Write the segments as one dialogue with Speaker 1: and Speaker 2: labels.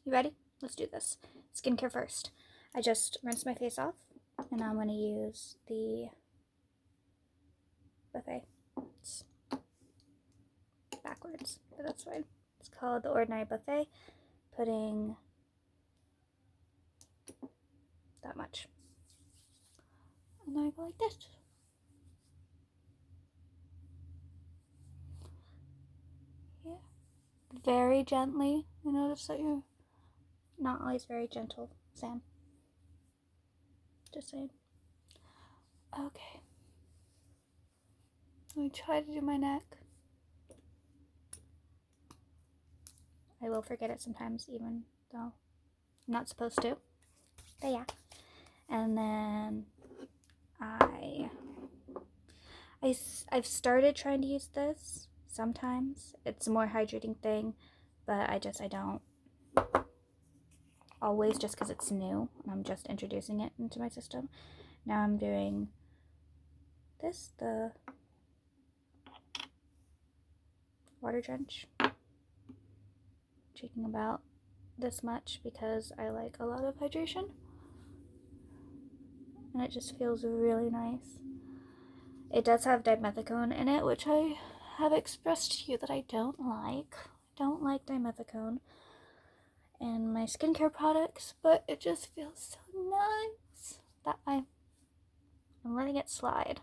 Speaker 1: You ready? Let's do this. Skincare first. I just rinsed my face off, and now I'm going to use the buffet. It's backwards, but that's fine. It's called the Ordinary Buffet. Putting that much. And then I go like this. Yeah. Very gently. I notice that you're not always very gentle, Sam. Just saying. Okay. Let me try to do my neck. I will forget it sometimes, even though I'm not supposed to. But yeah. And then I've started trying to use this sometimes. It's a more hydrating thing, but I don't always, just because it's new and I'm just introducing it into my system. Now I'm doing this, the water drench. Taking about this much because I like a lot of hydration. And it just feels really nice. It does have dimethicone in it, which I have expressed to you that I don't like. I don't like dimethicone in my skincare products, but it just feels so nice that I'm letting it slide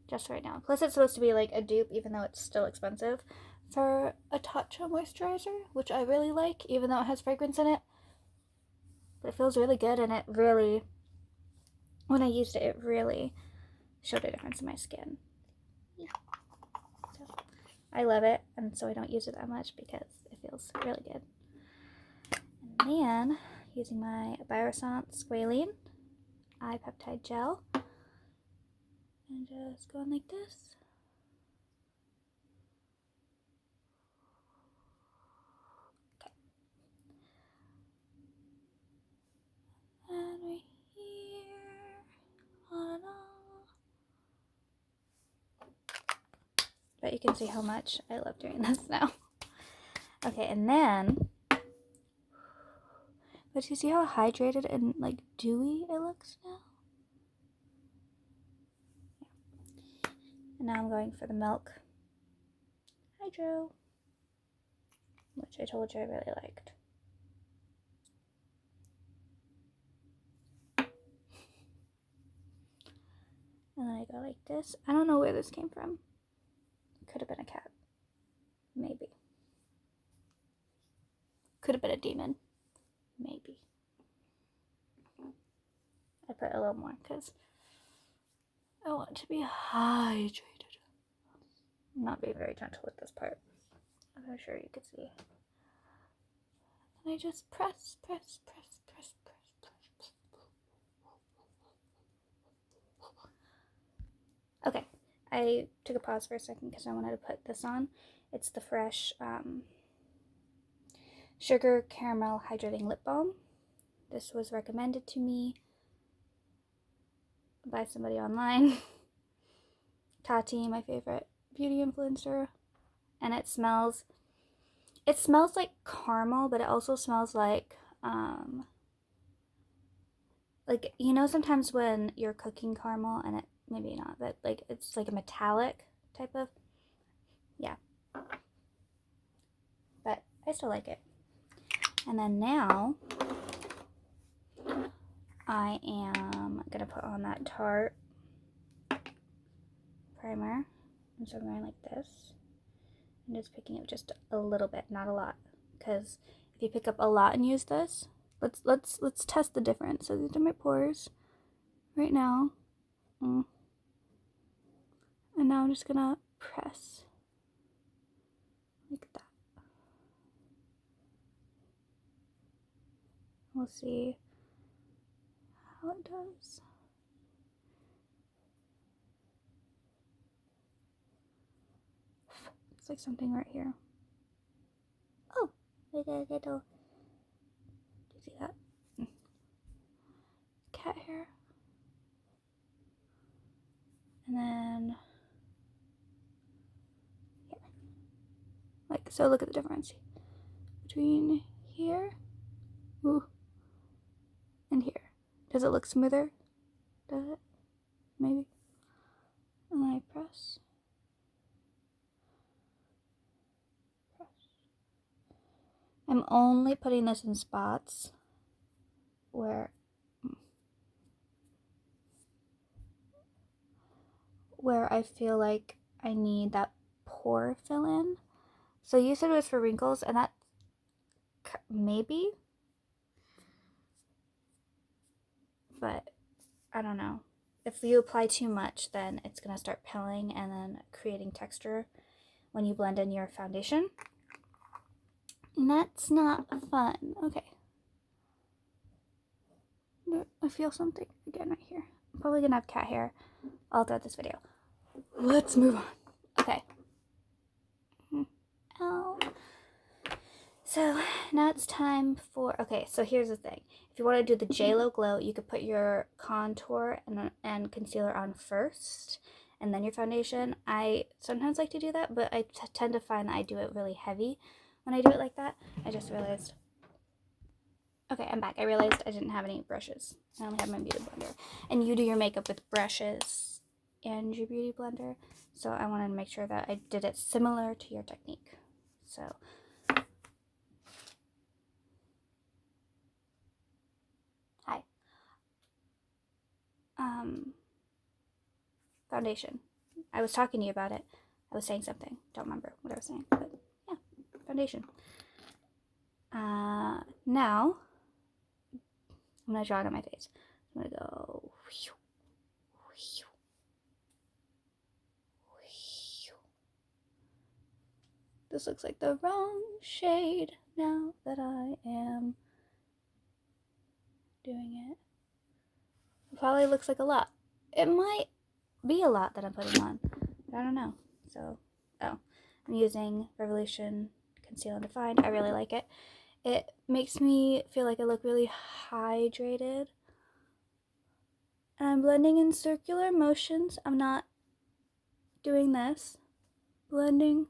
Speaker 1: just right now. Plus it's supposed to be like a dupe, even though it's still expensive, for a Tatcha moisturizer, which I really like, even though it has fragrance in it. But it feels really good, and it really, when I used it, it really showed a difference in my skin. Yeah. So I love it, and so I don't use it that much because it feels really good. And then, using my Biossance Squalene Eye Peptide Gel, and just going like this. Okay. And right here, on and on. But you can see how much I love doing this now. Okay, and then, but you see how hydrated and like dewy it looks now? Yeah. And now I'm going for the Milk Hydro, which I told you I really liked. And then I go like this. I don't know where this came from. Could have been a cat. Maybe. Could have been a demon. Maybe. I put a little more because I want to be hydrated. I'm not being very gentle with this part, as I'm sure you can see. And I just press, press, press, press, press, press. Okay, I took a pause for a second because I wanted to put this on. It's the Fresh Sugar Caramel Hydrating Lip Balm. This was recommended to me by somebody online. Tati, my favorite beauty influencer. And it smells like caramel, but it also smells like you know, sometimes when you're cooking caramel, and it, maybe not, but like it's like a metallic type of, yeah. But I still like it. And then now I am gonna put on that Tarte primer. And so I'm going like this. I'm just picking up just a little bit, not a lot, because if you pick up a lot and use this, let's test the difference. So these are my pores right now. And now I'm just gonna press like that. We'll see how it does. It's like something right here. Oh, like a little. Do you see that? Cat hair. And then here. Like, so look at the difference between here Ooh. And here. Does it look smoother? Does it? Maybe. And then I press. I'm only putting this in spots where I feel like I need that pore fill in. So you said it was for wrinkles, and that maybe, but I don't know. If you apply too much, then it's gonna start pilling and then creating texture when you blend in your foundation. And that's not fun. Okay. I feel something again right here. I'm probably gonna have cat hair all throughout this video. Let's move on. Okay. Oh. So now it's time for, okay, so here's the thing. If you want to do the JLo Glow, you could put your contour and concealer on first, and then your foundation. I sometimes like to do that, but I tend to find that I do it really heavy when I do it like that. I just realized, okay, I'm back. I realized I didn't have any brushes. I only have my beauty blender. And you do your makeup with brushes and your beauty blender, so I wanted to make sure that I did it similar to your technique. So hi. Foundation. I was talking to you about it. I was saying something. Don't remember what I was saying, but yeah, foundation. Now I'm gonna draw it on my face. I'm gonna go. This looks like the wrong shade now that I am doing it. It probably looks like a lot. It might be a lot that I'm putting on, but I don't know. So, I'm using Revolution Conceal and Define. I really like it. It makes me feel like I look really hydrated. And I'm blending in circular motions. I'm not doing this. Blending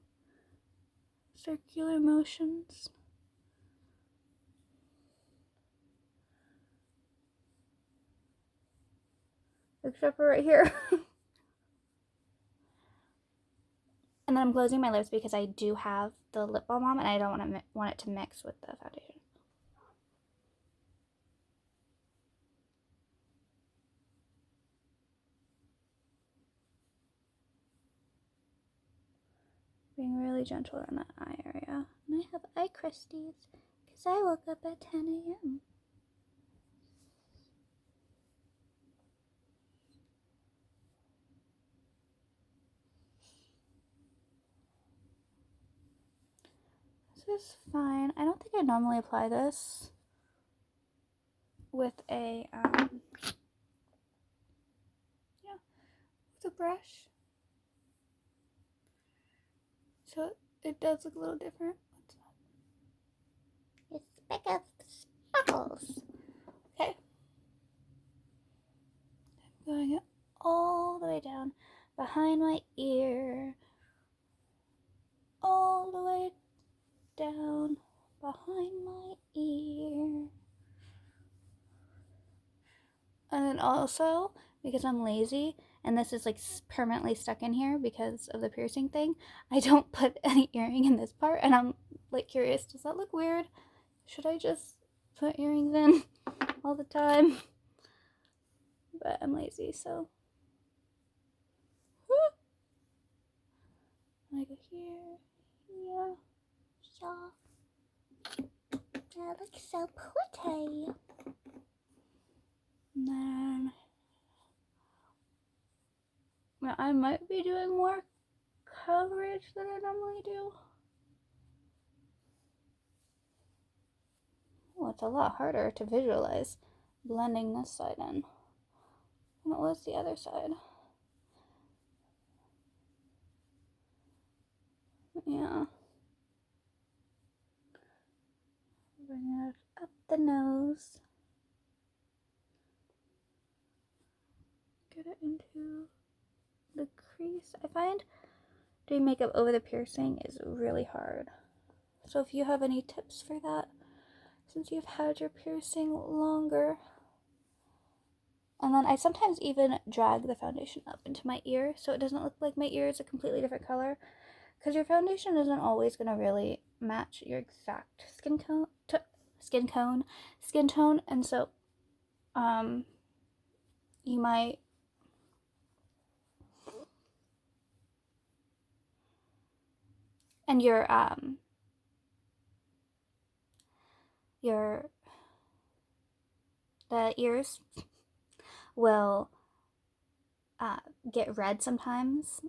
Speaker 1: circular motions. Except for right here. And then I'm closing my lips because I do have the lip balm on and I don't want it to mix with the foundation. Being really gentle in that eye area. And I have eye crusties because I woke up at 10 a.m. This is fine. I don't think I normally apply this with a with a brush. So it does look a little different. It's speck of sparkles. Okay. I'm going it all the way down behind my ear. All the way down behind my ear. And then also, because I'm lazy, and this is like permanently stuck in here because of the piercing thing, I don't put any earring in this part, and I'm like curious, does that look weird? Should I just put earrings in all the time? But I'm lazy, so. I go here, here, that looks so pretty. And then, now I might be doing more coverage than I normally do. Oh, it's a lot harder to visualize blending this side in than it was the other side. Yeah. Bring it up the nose. Get it into the crease. I find doing makeup over the piercing is really hard. So if you have any tips for that, since you've had your piercing longer. And then I sometimes even drag the foundation up into my ear so it doesn't look like my ear is a completely different color. Because your foundation isn't always going to really match your exact skin tone. And so, you might and your the ears will get red sometimes,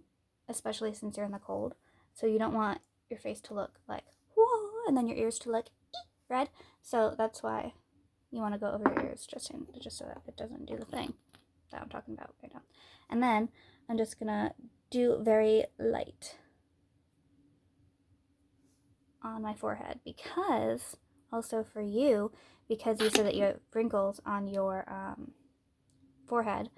Speaker 1: especially since you're in the cold. So you don't want your face to look like whoa, and then your ears to look red. So that's why you want to go over your ears just so that it doesn't do the thing that I'm talking about right now. And then I'm just gonna do very light on my forehead, because also for you, because you said that you have wrinkles on your forehead,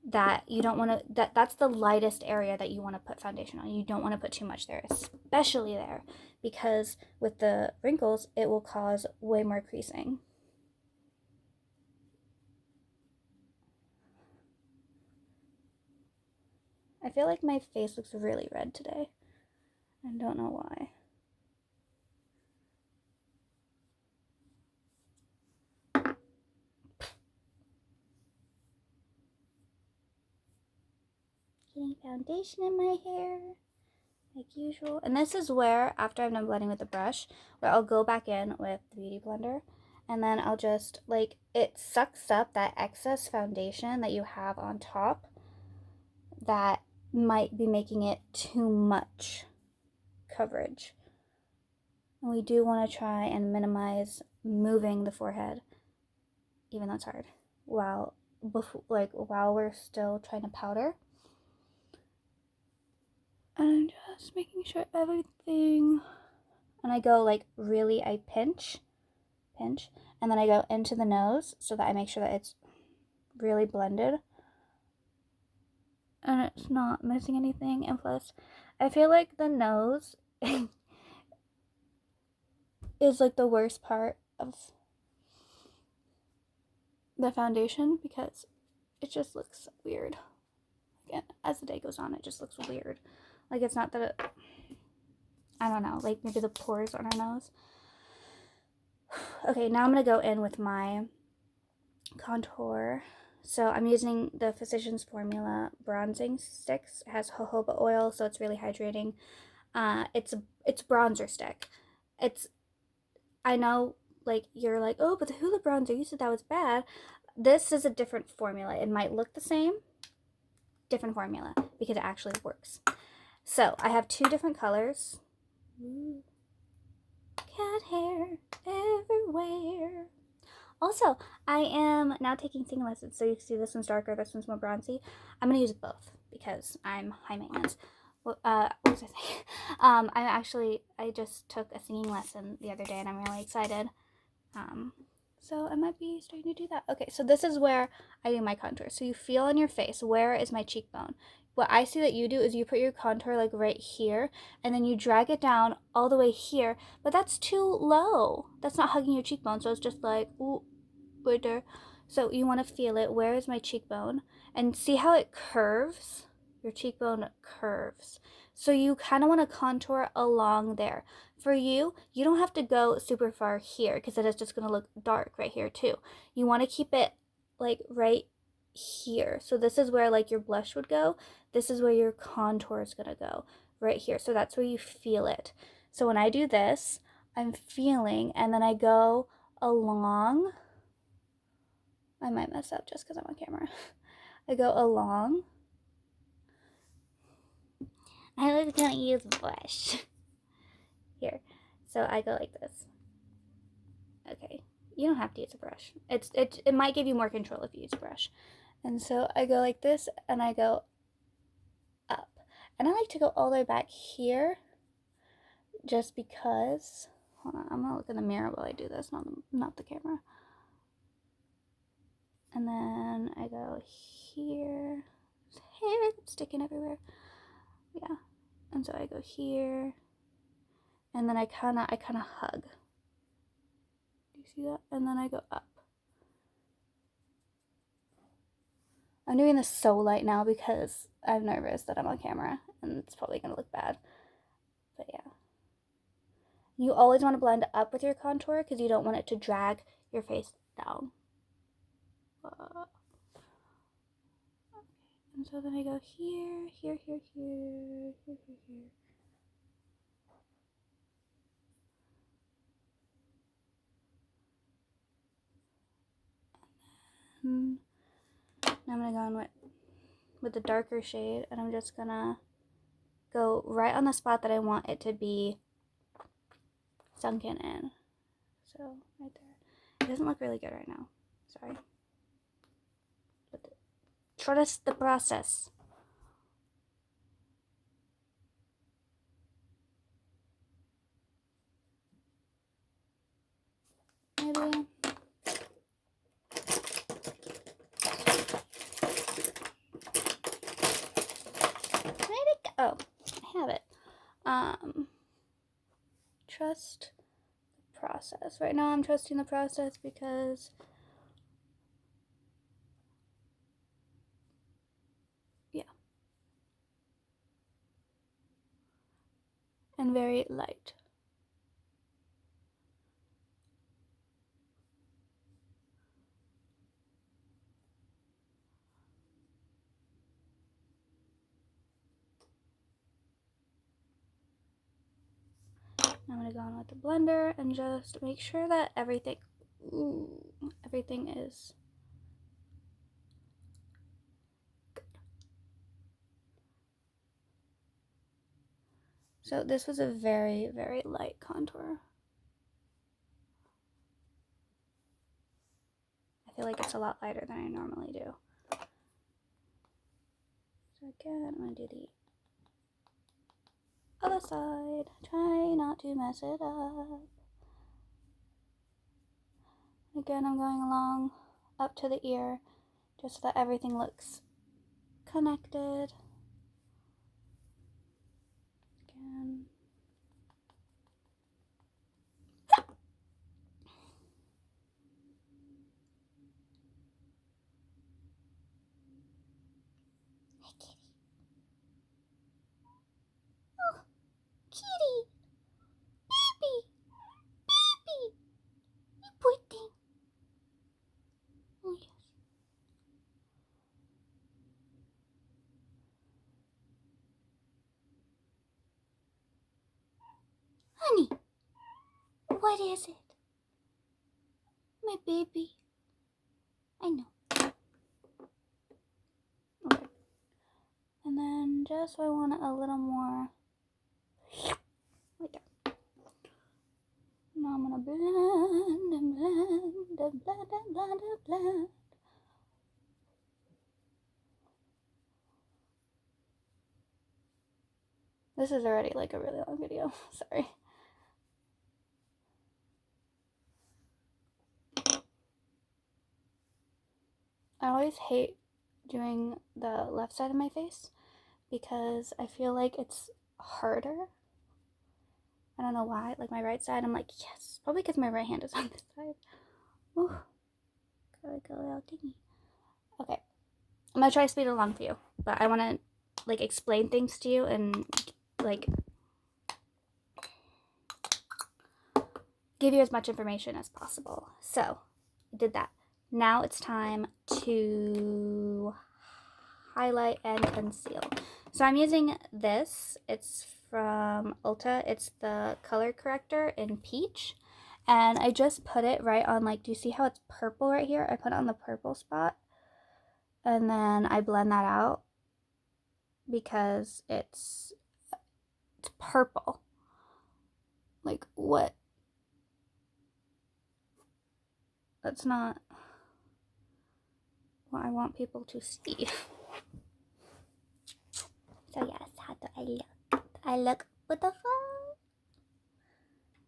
Speaker 1: that you don't want to, that's the lightest area that you want to put foundation on. You don't want to put too much there, especially there, because with the wrinkles it will cause way more creasing. I feel like my face looks really red today. I don't know why. Getting foundation in my hair, like usual. And this is where, after I'm done blending with the brush, where I'll go back in with the Beauty Blender, and then I'll just, like, it sucks up that excess foundation that you have on top that might be making it too much coverage. And we do want to try and minimize moving the forehead, even though it's hard, while we're still trying to powder. And I'm just making sure everything, and I go like really, I pinch, and then I go into the nose so that I make sure that it's really blended and it's not missing anything. And plus, I feel like the nose is like the worst part of the foundation because it just looks weird. Again, as the day goes on, it just looks weird. Like, it's not that it, I don't know, like maybe the pores on our nose. Okay, now I'm gonna go in with my contour. So I'm using the Physicians Formula bronzing sticks. It has jojoba oil, so it's really hydrating. It's bronzer stick. I know, like, you're like, oh, but the Hoola bronzer, you said that was bad. This is a different formula. It might look the same, different formula, because it actually works. So I have 2 different colors. Cat hair everywhere. Also, I am now taking singing lessons, so you can see this one's darker, this one's more bronzy. I'm going to use both because I'm high maintenance. What was I saying? I just took a singing lesson the other day and I'm really excited. So I might be starting to do that. Okay, so this is where I do my contour. So you feel on your face, where is my cheekbone? What I see that you do is you put your contour like right here, and then you drag it down all the way here, but that's too low. That's not hugging your cheekbone, so it's just like, ooh, right there. So you want to feel it. Where is my cheekbone? And see how it curves? Your cheekbone curves. So you kind of want to contour along there. For you, you don't have to go super far here because it is just going to look dark right here too. You want to keep it like right here. So this is where like your blush would go. This is where your contour is going to go, right here. So that's where you feel it. So when I do this, I'm feeling, and then I go along. I might mess up just because I'm on camera. I go along. I was going to use blush. Here. So I go like this. Okay. You don't have to use a brush. It might give you more control if you use a brush. And so I go like this, and I go up. And I like to go all the way back here just because. Hold on, I'm gonna look in the mirror while I do this, not the camera. And then I go here. There's hair that's sticking everywhere. Yeah. And so I go here. And then I kinda hug. You see that? And then I go up. I'm doing this so light now because I'm nervous that I'm on camera and it's probably going to look bad. But yeah. You always want to blend up with your contour because you don't want it to drag your face down. And so then I go here, here, here, here, here, here, here. And now I'm going to go in with the darker shade, and I'm just going to go right on the spot that I want it to be sunken in. So, right there. It doesn't look really good right now. Sorry. But trust the process. Maybe. Where'd it go? Oh, I have it. Trust the process. Right now I'm trusting the process because and very light. I'm going to go on with the blender and just make sure that everything is good. So this was a very, very light contour. I feel like it's a lot lighter than I normally do. So again, I'm going to do the other side. Try not to mess it up. Again, I'm going along up to the ear just so that everything looks connected. Again. Hi, kitty. Oh, kitty. Baby. Baby. You poor thing. Oh, yes. Honey, what is it? My baby. I know. Okay. And then just so I want it a little more right there. Now I'm gonna blend and blend and blend and blend and blend. This is already like a really long video. Sorry. I always hate doing the left side of my face because I feel like it's harder. I don't know why. Like my right side, I'm like, yes. Probably because my right hand is on this side. Ooh. Gotta go out thingy. Okay. I'm gonna try to speed it along for you. But I wanna like explain things to you and like give you as much information as possible. So I did that. Now it's time to highlight and conceal. So I'm using this. It's from Ulta. It's the color corrector in peach. And I just put it right on, like, do you see how it's purple right here? I put it on the purple spot. And then I blend that out because it's purple. Like, what? That's not what I want people to see. So yes, how do I look? Do I look beautiful?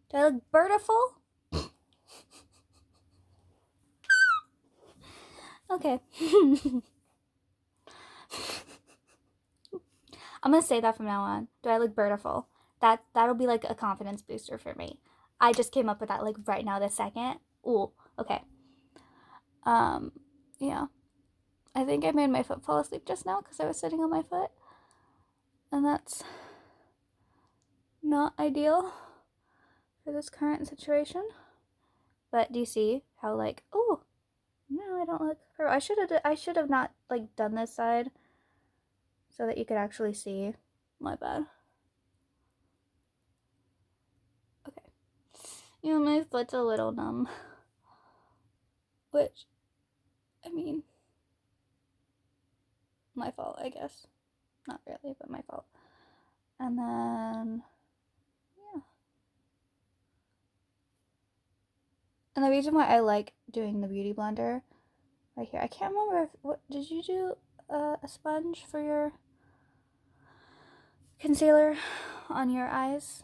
Speaker 1: Do I look birdiful? Okay. I'm gonna say that from now on. Do I look birdiful? That'll be like a confidence booster for me. I just came up with that like right now this second. Ooh, okay. Yeah. I think I made my foot fall asleep just now because I was sitting on my foot. And that's not ideal for this current situation. But do you see how, like, oh, no, I don't look. I should have not, like, done this side so that you could actually see. My bad. Okay. You know, my foot's a little numb. Which, I mean, my fault, I guess. Not really, but my fault. And then, yeah. And the reason why I like doing the Beauty Blender right here, I can't remember if, what, did you do a sponge for your concealer on your eyes?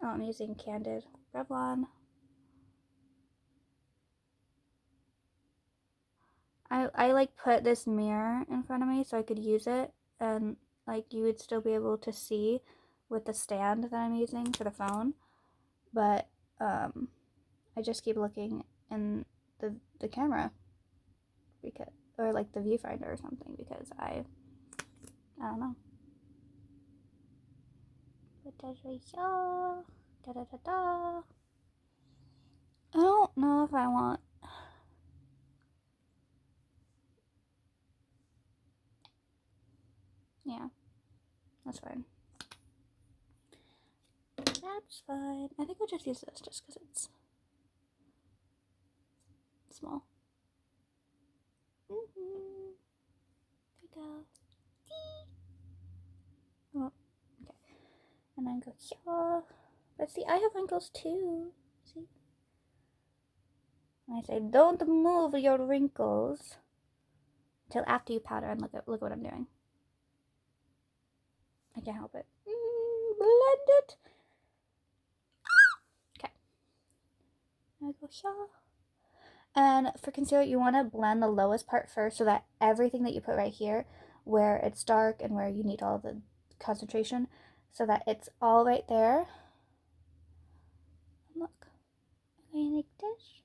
Speaker 1: Oh, I'm using Candid Revlon. I like put this mirror in front of me so I could use it, and like you would still be able to see with the stand that I'm using for the phone, but I just keep looking in the camera because, or like the viewfinder or something, because I don't know. Da da da da. I don't know if I want. Yeah, that's fine. That's fine. I think I'll just use this just because it's small. There you go. Oh, okay. And then go here. But see, I have wrinkles too. See? And I say, don't move your wrinkles until after you powder, and look what I'm doing. I can't help it. Blend it. Okay. I go here. And for concealer, you want to blend the lowest part first so that everything that you put right here, where it's dark and where you need all the concentration, so that it's all right there. Look. Okay, like this.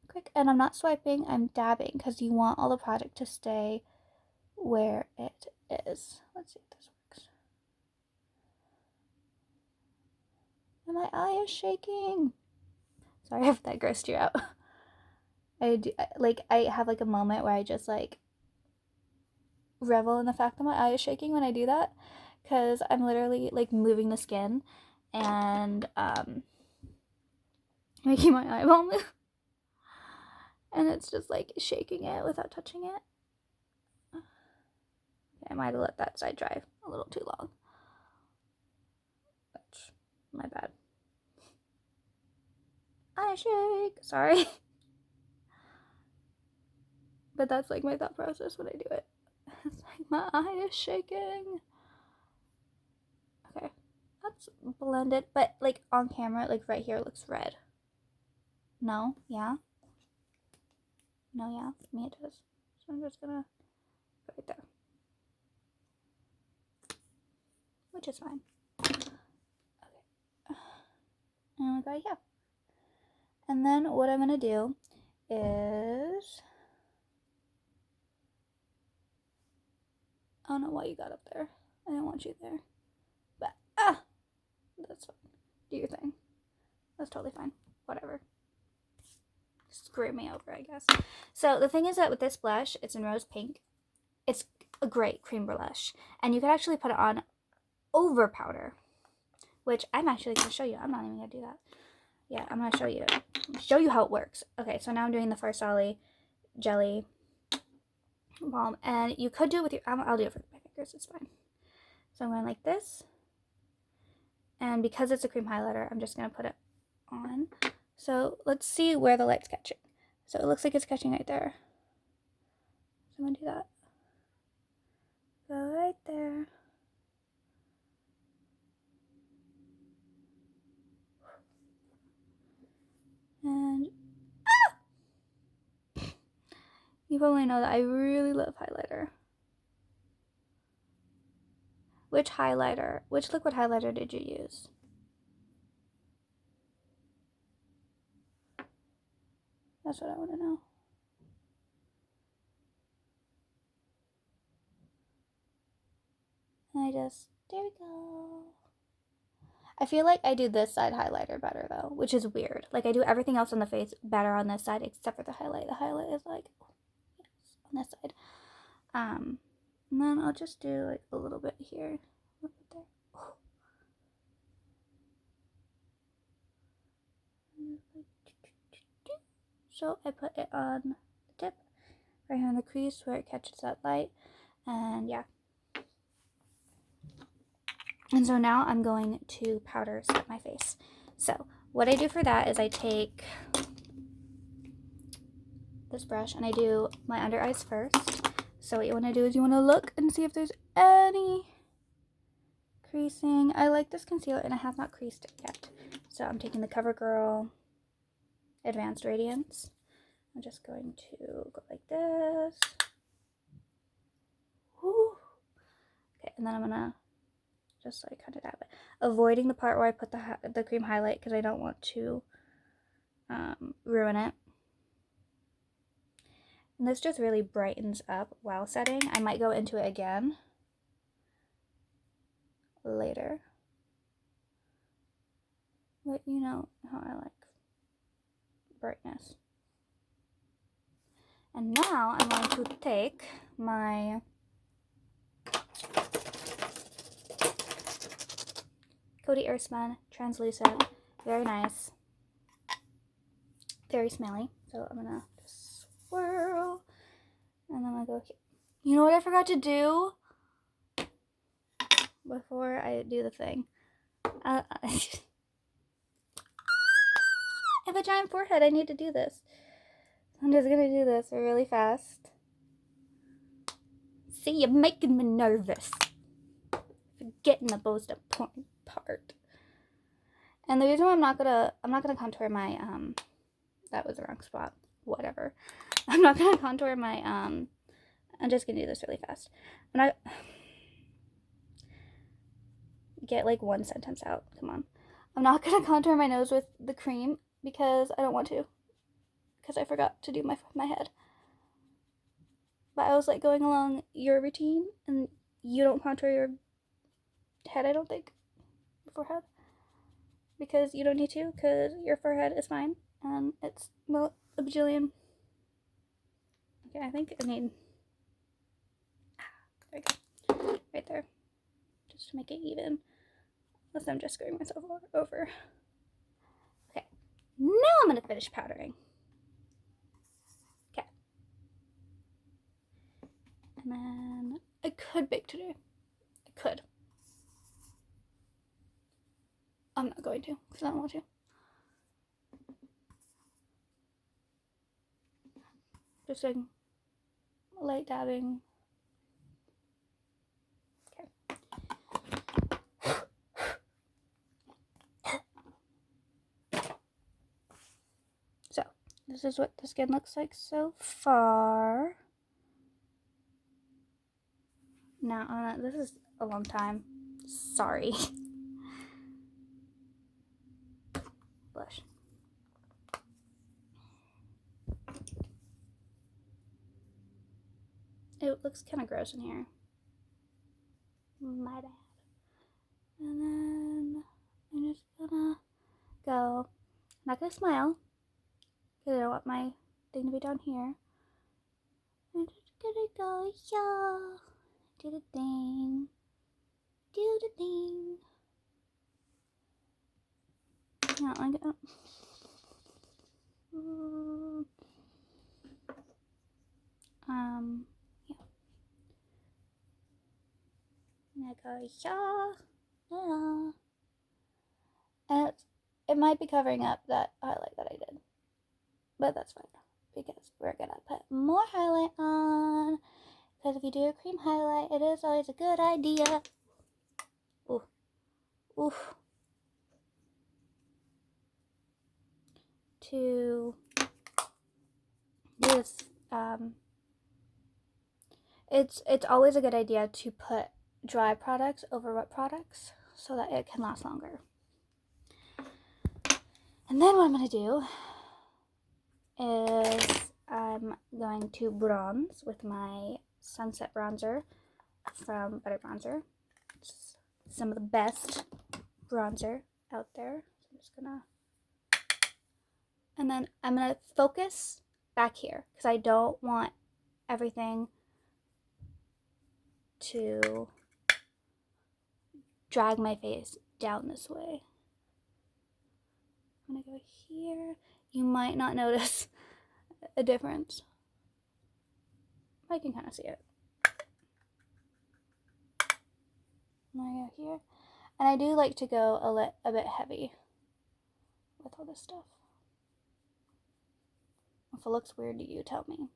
Speaker 1: Quick. And I'm not swiping, I'm dabbing because you want all the product to stay where it is. Let's see if this works. And my eye is shaking. Sorry if that grossed you out. I have like a moment where I just like revel in the fact that my eye is shaking when I do that, because I'm literally like moving the skin and making my eyeball move, and it's just like shaking it without touching it. Okay, I might have let that side dry a little too long. Which, my bad. Eye shake. Sorry. But that's like my thought process when I do it. It's like my eye is shaking. Okay, that's blended, but like on camera, like right here, it looks red. No, yeah. No, yeah, for me it does. So I'm just gonna put it there, which is fine. Okay, and we go here. And then what I'm gonna do is, I don't know why you got up there. I didn't want you there, but that's fine. Do your thing. That's totally fine. Whatever. Screw me over, I guess. So the thing is that with this blush, it's in rose pink. It's a great cream blush, and you can actually put it on over powder, which I'm actually gonna show you. I'm not even gonna do that. Yeah, I'm gonna show you how it works. Okay, so now I'm doing the Farsali jelly balm, and you could do it with your. I'll do it with my fingers. It's fine. So I'm going like this, and because it's a cream highlighter, I'm just gonna put it on. So let's see where the light's catching. So it looks like it's catching right there. So I'm gonna do that. Go right there. And you probably know that I really love highlighter. Which liquid highlighter did you use? That's what I want to know. And there we go. I feel like I do this side highlighter better though, which is weird. Like I do everything else on the face better on this side except for the highlight. The highlight is like, yes, on this side. And then I'll just do like a little bit here. A little bit there. So I put it on the tip, right here in the crease where it catches that light. And yeah. And so now I'm going to powder set my face. So what I do for that is I take this brush and I do my under eyes first. So what you want to do is you want to look and see if there's any creasing. I like this concealer and it has not creased it yet. So I'm taking the CoverGirl Advanced Radiance. I'm just going to go like this. Woo. Okay, and then I'm gonna just like kind of dab it, avoiding the part where I put the cream highlight because I don't want to ruin it. And this just really brightens up while setting. I might go into it again later, but you know how I like brightness. And now I'm going to take my Coty Airspun Translucent. Very nice. Very smelly. So I'm gonna just swirl. And then I'm gonna go here. You know what I forgot to do before I do the thing? I have a giant forehead. I need to do this. I'm just gonna do this really fast. See, you're making me nervous. Forgetting the most important part. And the reason why I'm not gonna contour my that was the wrong spot. Whatever. I'm not gonna contour my I'm just gonna do this really fast. I'm not get like one sentence out. Come on. I'm not gonna contour my nose with the cream because I don't want to. Because I forgot to do my head. But I was like going along your routine and you don't contour your head, I don't think. Your forehead. Because you don't need to, because your forehead is fine. And it's, well, a bajillion. Okay, I think I need, there we go. Right there. Just to make it even. Unless I'm just screwing myself over. Okay. Now I'm going to finish powdering. Okay. And then I could bake today. I could. I'm not going to, because I don't want to. Just like light dabbing. Okay. So, this is what the skin looks like so far. Now, this is a long time. Sorry. Blush. It looks kind of gross in here. My bad. And then I'm just gonna go. I'm not gonna smile because I don't want my thing to be down here. I'm just gonna go, yeah. Do the thing. Do the thing. Not like that. Yeah. And I go, yeah. And it might be covering up that highlight that I did. But that's fine. Because we're gonna put more highlight on. Because if you do a cream highlight, it is always a good idea. Ooh. Oof. To do this, it's always a good idea to put dry products over wet products so that it can last longer. And then what I'm gonna do is I'm going to bronze with my Sunset Bronzer from Better Bronzer. It's some of the best bronzer out there. So I'm just gonna, and then I'm gonna focus back here because I don't want everything to drag my face down this way. I'm gonna go here. You might not notice a difference. I can kind of see it. I'm gonna go here. And I do like to go a bit heavy with all this stuff. If it looks weird to you, tell me.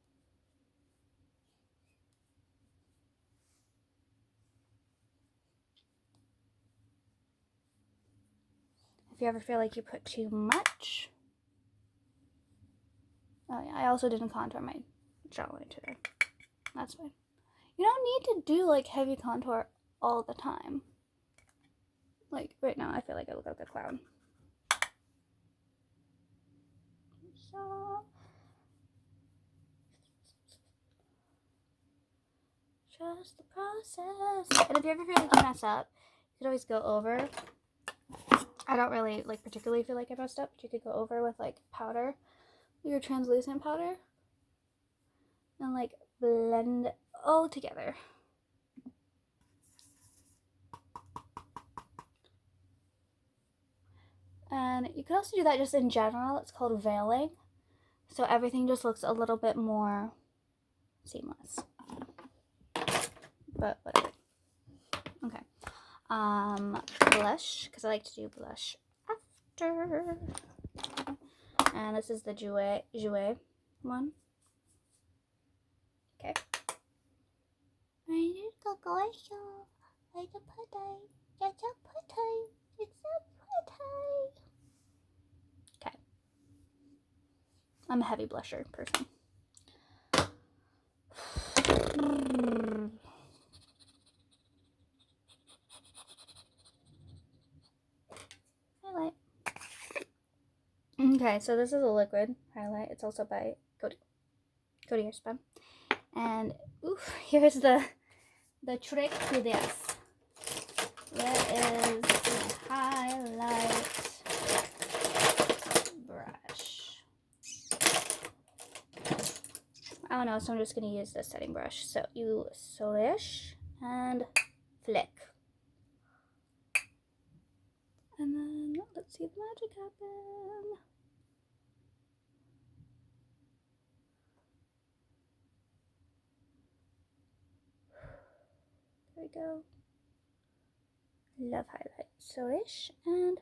Speaker 1: If you ever feel like you put too much. Oh yeah, I also didn't contour my jawline today. That's fine. You don't need to do like heavy contour all the time. Like right now, I feel like I look like a clown. So, trust the process. And if you ever feel like you mess up, you could always go over. I don't really like particularly feel like I messed up, but you could go over with like powder, your translucent powder, and like blend it all together. And you could also do that just in general. It's called veiling. So everything just looks a little bit more seamless. But whatever. Okay. Blush, because I like to do blush after. And this is the Jouer one. Okay. It's so pretty. It's so pretty. It's so pretty. Okay. I'm a heavy blusher person. Highlight. Okay, so this is a liquid highlight. It's also by Coty Airspun. And oof, here's the trick to this. There is the highlight brush. I don't know, so I'm just going to use this setting brush. So you swish and flick. And then let's see the magic happen. There we go. Love highlight. Swish and